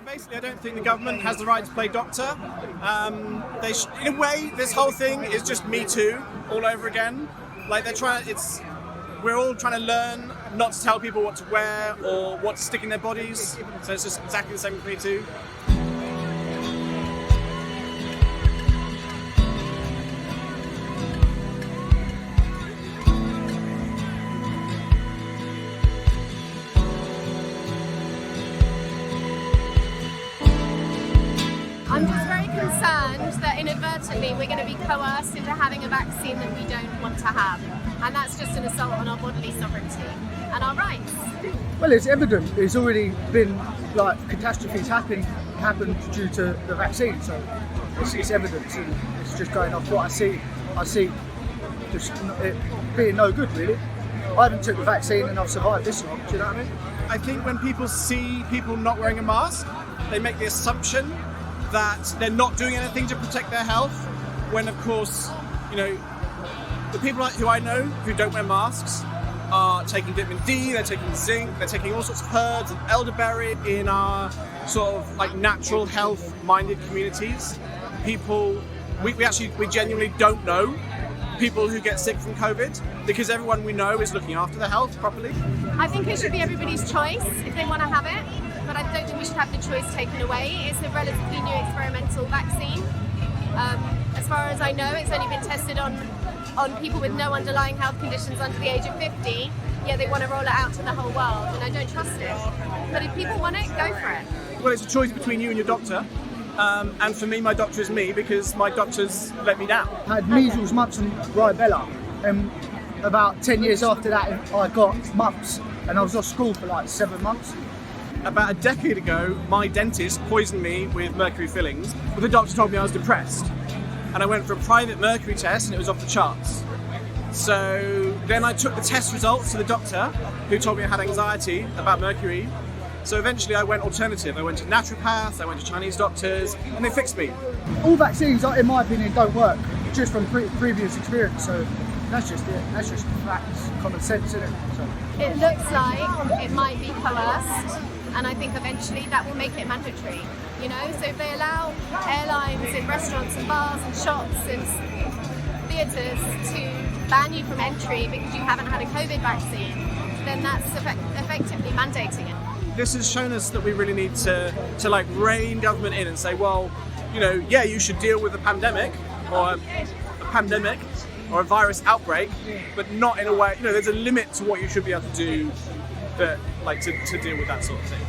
basically, I don't think the government has the right to play doctor. In a way, this whole thing is just Me Too all over again. Like we're all trying to learn not to tell people what to wear or what to stick in their bodies. So it's just exactly the same with Me Too. I'm just very concerned that inadvertently we're going to be coerced into having a vaccine that we don't want to have. And that's just an assault on our bodily sovereignty and our rights. Well, it's evident. There's already been catastrophes happened due to the vaccine, so it's evidence, and it's just going off what I see just it being no good, really. I haven't took the vaccine and I've survived this long, do you know what I mean? I think when people see people not wearing a mask, they make the assumption that they're not doing anything to protect their health, when of course, the people who I know who don't wear masks are taking vitamin D, they're taking zinc, they're taking all sorts of herbs and elderberry in our sort of natural health minded communities. People, we genuinely don't know people who get sick from COVID because everyone we know is looking after their health properly. I think it should be everybody's choice if they want to have it. But I don't think we should have the choice taken away. It's a relatively new experimental vaccine. As far as I know, it's only been tested on people with no underlying health conditions under the age of 50. Yeah, they want to roll it out to the whole world, and I don't trust it. But if people want it, go for it. Well, it's a choice between you and your doctor. And for me, my doctor is me because my doctors let me down. I had measles, mumps and rubella, and about 10 years after that I got mumps, and I was off school for 7 months. About a decade ago, my dentist poisoned me with mercury fillings, but the doctor told me I was depressed. And I went for a private mercury test and it was off the charts. So then I took the test results to the doctor, who told me I had anxiety about mercury. So eventually I went alternative. I went to naturopaths, I went to Chinese doctors, and they fixed me. All vaccines, in my opinion, don't work, just from previous experience. So that's just it. That's just facts, common sense, isn't it? So. It looks like it might be coerced. And I think eventually that will make it mandatory, So if they allow airlines and restaurants and bars and shops and theatres to ban you from entry because you haven't had a COVID vaccine, then that's effectively mandating it. This has shown us that we really need to rein government in and say, well, you should deal with a pandemic or a virus outbreak, but not in a way, there's a limit to what you should be able to do to deal with that sort of thing.